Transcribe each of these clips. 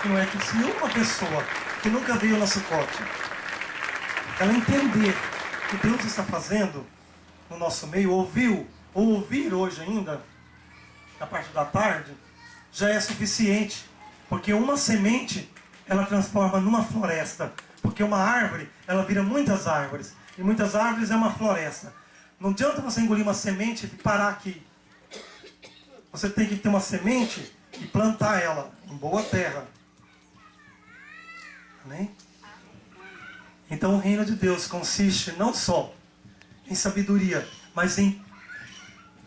não é que se uma pessoa que nunca veio na Sucote, ela entender o que Deus está fazendo no nosso meio, ou ouvir hoje ainda, na parte da tarde, já é suficiente. Porque uma semente, ela transforma numa floresta. Porque uma árvore, ela vira muitas árvores. E muitas árvores é uma floresta. Não adianta você engolir uma semente e parar aqui. Você tem que ter uma semente e plantar ela em boa terra. Amém? Então o reino de Deus consiste não só em sabedoria, mas em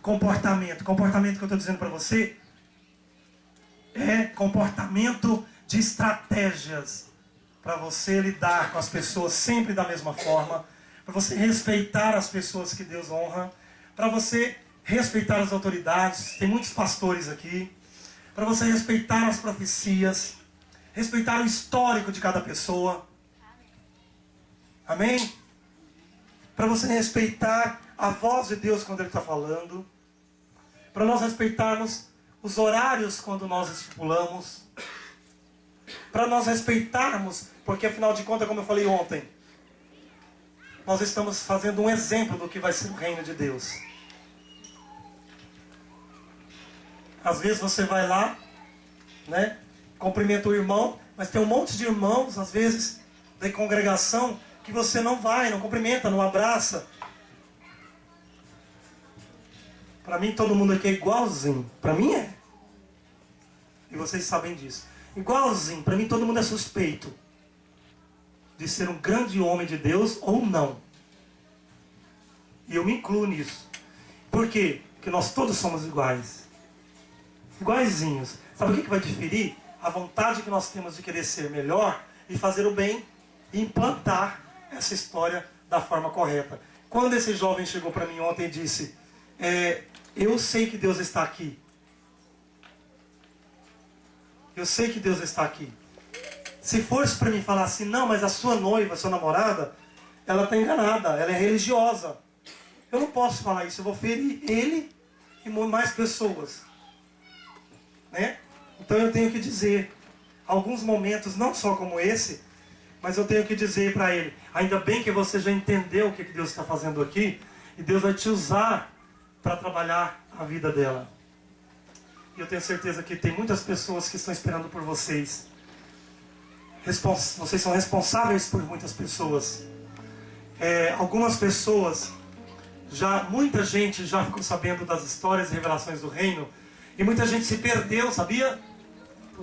comportamento. Comportamento que eu estou dizendo para você é comportamento de estratégias para você lidar com as pessoas sempre da mesma forma, para você respeitar as pessoas que Deus honra, para você respeitar as autoridades, tem muitos pastores aqui, para você respeitar as profecias, respeitar o histórico de cada pessoa. Amém? Para você respeitar a voz de Deus quando Ele está falando, para nós respeitarmos os horários quando nós estipulamos, para nós respeitarmos, porque afinal de contas, como eu falei ontem, nós estamos fazendo um exemplo do que vai ser o reino de Deus. Às vezes você vai lá, né, cumprimenta o irmão, mas tem um monte de irmãos, às vezes, da congregação, que você não vai, não cumprimenta, não abraça. Para mim todo mundo aqui é igualzinho. Para mim é. E vocês sabem disso. Igualzinho. Para mim todo mundo é suspeito de ser um grande homem de Deus ou não. E eu me incluo nisso. Por quê? Porque nós todos somos iguais. Iguaizinhos. Sabe o que vai diferir? A vontade que nós temos de querer ser melhor e fazer o bem e implantar essa história da forma correta. Quando esse jovem chegou para mim ontem e disse, eu sei que Deus está aqui. Eu sei que Deus está aqui. Se fosse para mim falar assim, não, mas a sua noiva, a sua namorada, ela está enganada, ela é religiosa. Eu não posso falar isso, eu vou ferir ele e mais pessoas. Né? Então eu tenho que dizer, alguns momentos, não só como esse, mas eu tenho que dizer para ele, ainda bem que você já entendeu o que Deus está fazendo aqui, e Deus vai te usar para trabalhar a vida dela. E eu tenho certeza que tem muitas pessoas que estão esperando por vocês. Vocês são responsáveis por muitas pessoas. Algumas pessoas, muita gente já ficou sabendo das histórias e revelações do reino, e muita gente se perdeu, sabia?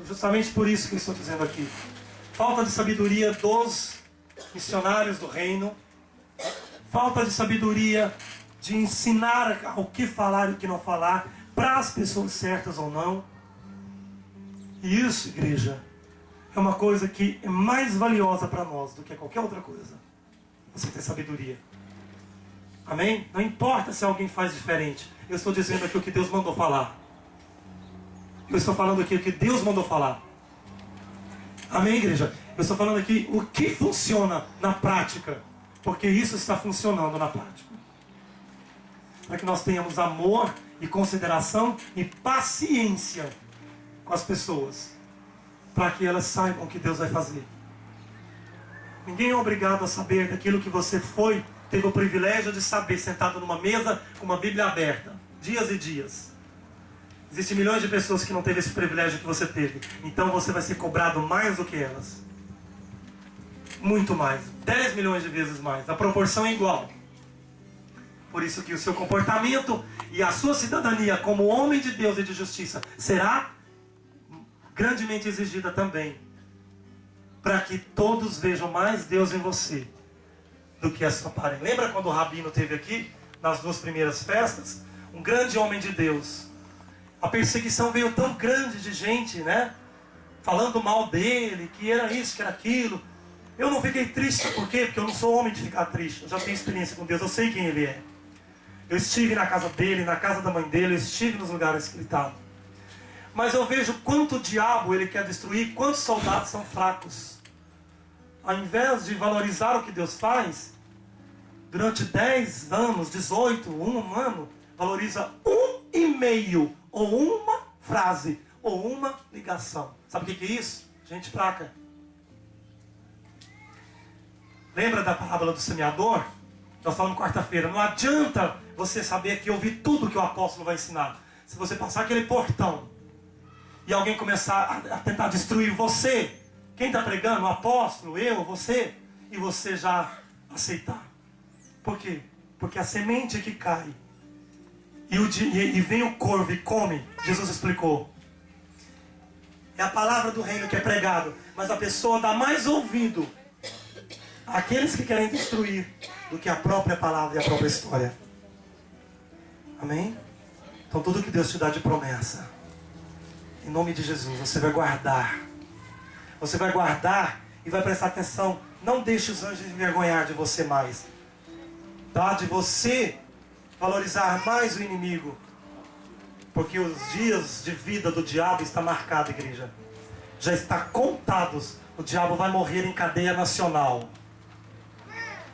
Justamente por isso que eu estou dizendo aqui. Falta de sabedoria dos missionários do reino, falta de sabedoria de ensinar o que falar e o que não falar, para as pessoas certas ou não. E isso, igreja, é uma coisa que é mais valiosa para nós do que qualquer outra coisa. Você ter sabedoria. Amém? Não importa se alguém faz diferente. Eu estou dizendo aqui o que Deus mandou falar. Eu estou falando aqui o que Deus mandou falar. Amém, igreja? Eu estou falando aqui o que funciona na prática. Porque isso está funcionando na prática. Para que nós tenhamos amor e consideração e paciência com as pessoas. Para que elas saibam o que Deus vai fazer. Ninguém é obrigado a saber daquilo que você teve o privilégio de saber, sentado numa mesa com uma Bíblia aberta. Dias e dias. Existem milhões de pessoas que não teve esse privilégio que você teve. Então você vai ser cobrado mais do que elas. Muito mais. 10 milhões de vezes mais. A proporção é igual. Por isso que o seu comportamento e a sua cidadania como homem de Deus e de justiça será grandemente exigida também. Para que todos vejam mais Deus em você do que a sua aparência. Lembra quando o Rabino esteve aqui, nas 2 primeiras festas? Um grande homem de Deus. A perseguição veio tão grande de gente, né? Falando mal dele, que era isso, que era aquilo. Eu não fiquei triste, por quê? Porque eu não sou homem de ficar triste. Eu já tenho experiência com Deus, eu sei quem Ele é. Eu estive na casa dele, na casa da mãe dele, eu estive nos lugares que ele estava. Mas eu vejo quanto diabo ele quer destruir, quantos soldados são fracos. Ao invés de valorizar o que Deus faz, durante 10 anos, 18, um ano, valoriza 1,5 ou uma frase, ou uma ligação. Sabe o que é isso? Gente fraca. Lembra da parábola do semeador? Nós falamos quarta-feira. Não adianta você saber que ouvir tudo que o apóstolo vai ensinar. Se você passar aquele portão e alguém começar a tentar destruir você, quem está pregando? O apóstolo, eu, você, e você já aceitar. Por quê? Porque a semente que cai e vem o corvo e come, Jesus explicou. É a palavra do reino que é pregado, mas a pessoa dá mais ouvido àqueles que querem destruir do que a própria palavra e a própria história. Amém? Então tudo que Deus te dá de promessa, em nome de Jesus, você vai guardar. Você vai guardar e vai prestar atenção. Não deixe os anjos envergonhar de você mais. Tá? De você valorizar mais o inimigo. Porque os dias de vida do diabo está marcado, igreja. Já está contados. O diabo vai morrer em cadeia nacional.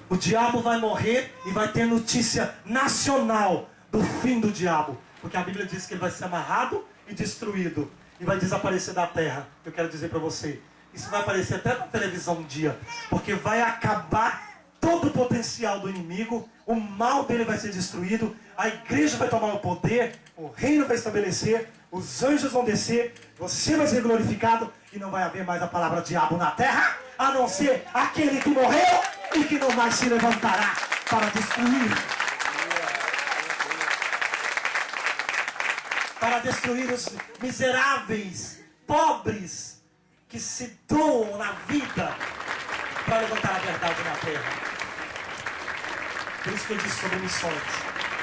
O diabo vai morrer e vai ter notícia nacional do fim do diabo. Porque a Bíblia diz que ele vai ser amarrado e destruído. E vai desaparecer da terra. Eu quero dizer para você, isso vai aparecer até na televisão um dia. Porque vai acabar todo o potencial do inimigo. O mal dele vai ser destruído. A igreja vai tomar o poder. O reino vai estabelecer. Os anjos vão descer. Você vai ser glorificado. E não vai haver mais a palavra diabo na terra. A não ser aquele que morreu e que não mais se levantará para destruir. Para destruir os miseráveis, pobres, que se doam na vida para levantar a verdade na terra. Por isso que eu disse sobre missões.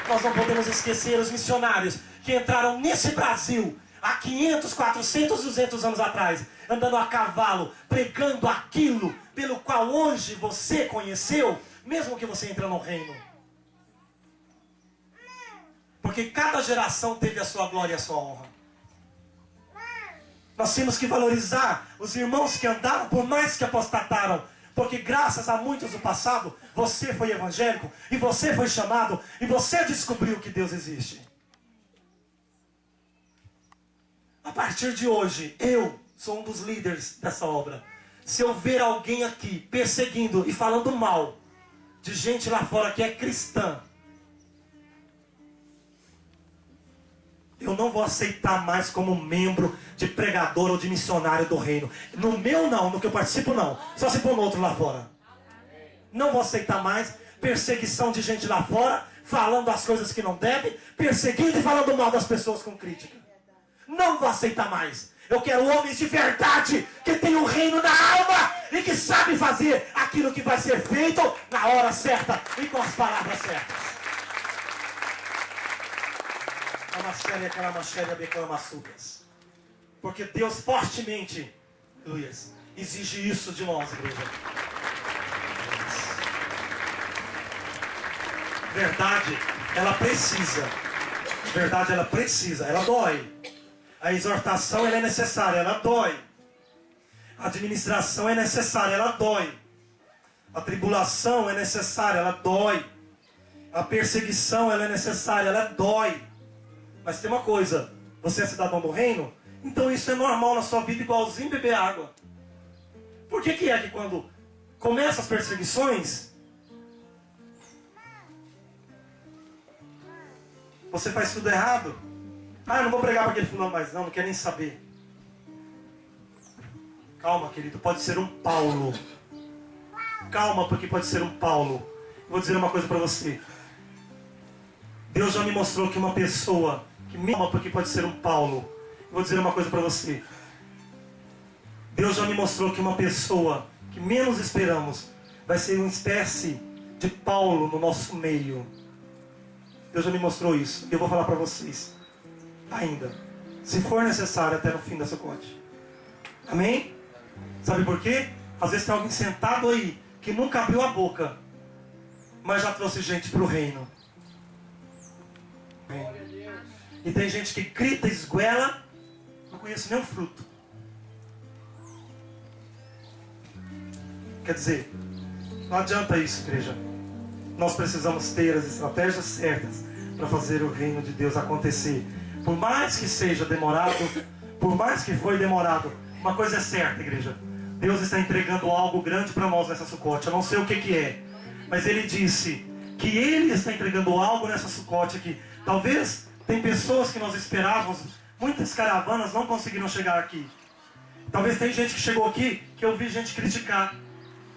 Nós não podemos esquecer os missionários que entraram nesse Brasil há 500, 400, 200 anos atrás, andando a cavalo, pregando aquilo pelo qual hoje você conheceu, mesmo que você entre no reino. Porque cada geração teve a sua glória e a sua honra. Nós temos que valorizar os irmãos que andaram, por mais que apostataram. Porque graças a muitos do passado, você foi evangélico, e você foi chamado, e você descobriu que Deus existe. A partir de hoje, eu sou um dos líderes dessa obra. Se eu ver alguém aqui perseguindo e falando mal de gente lá fora que é cristã, eu não vou aceitar mais como membro de pregador ou de missionário do reino. No meu não, no que eu participo não. Só se for no outro lá fora. Não vou aceitar mais perseguição de gente lá fora, falando as coisas que não deve, perseguindo e falando mal das pessoas com crítica. Não vou aceitar mais. Eu quero homens de verdade, que tem o reino na alma e que sabe fazer aquilo que vai ser feito na hora certa e com as palavras certas. Porque Deus fortemente, Luiz, exige isso de nós, igreja. Verdade, ela precisa. Verdade, ela precisa. Ela dói. A exortação, ela é necessária. Ela dói. A administração é necessária. Ela dói. A tribulação é necessária. Ela dói. A perseguição, ela é necessária. Ela dói. Mas tem uma coisa, você é cidadão do reino, então isso é normal na sua vida, igualzinho beber água. Por que é que quando começam as perseguições, você faz tudo errado? Ah, eu não vou pregar para aquele fulano mais não quer nem saber. Calma, querido, pode ser um Paulo. Calma, porque pode ser um Paulo. Vou dizer uma coisa para você. Deus já me mostrou que uma pessoa que me ama, porque pode ser um Paulo. Vou dizer uma coisa para você. Deus já me mostrou que uma pessoa que menos esperamos vai ser uma espécie de Paulo no nosso meio. Deus já me mostrou isso. Eu vou falar para vocês ainda, se for necessário, até no fim dessa corte. Amém? Sabe por quê? Às vezes tem alguém sentado aí que nunca abriu a boca, mas já trouxe gente para o reino. E tem gente que grita, esguela, não conheço nem um fruto. Quer dizer, não adianta isso, igreja. Nós precisamos ter as estratégias certas para fazer o reino de Deus acontecer. Por mais que seja demorado, por mais que foi demorado, Uma coisa é certa, igreja. Deus está entregando algo grande para nós nessa Sucote. Eu não sei o que é. Mas Ele disse que Ele está entregando algo nessa Sucote aqui. Talvez tem pessoas que nós esperávamos. Muitas caravanas não conseguiram chegar aqui. Talvez tem gente que chegou aqui que eu vi gente criticar.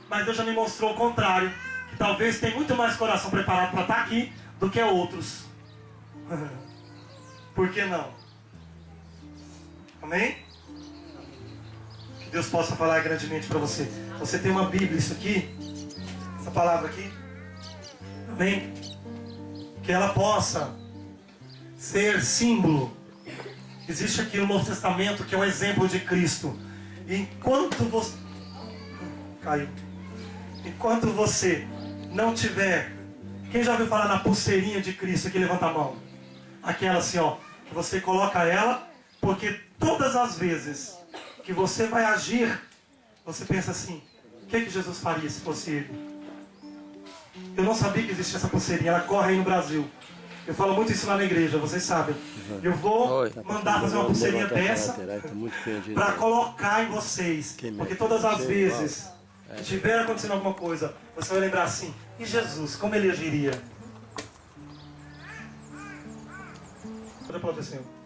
Mas Deus já me mostrou o contrário. Que talvez tem muito mais coração preparado para estar aqui do que outros. Por que não? Amém? Que Deus possa falar grandemente para você. Você tem uma Bíblia, isso aqui, essa palavra aqui. Amém? Que ela possa ser símbolo. Existe aqui no Novo Testamento que é um exemplo de Cristo. E enquanto você... Caiu. Enquanto você não tiver... Quem já ouviu falar na pulseirinha de Cristo aqui? Levanta a mão. Aquela assim, ó. Que você coloca ela, porque todas as vezes que você vai agir, você pensa assim: o que Jesus faria se fosse Ele? Eu não sabia que existia essa pulseirinha. Ela corre aí no Brasil. Eu falo muito isso lá na igreja, vocês sabem. Eu vou mandar fazer uma pulseirinha dessa para colocar em vocês. Porque todas as vezes que tiver acontecendo alguma coisa, você vai lembrar assim: e Jesus, como Ele agiria? Olha para o Senhor.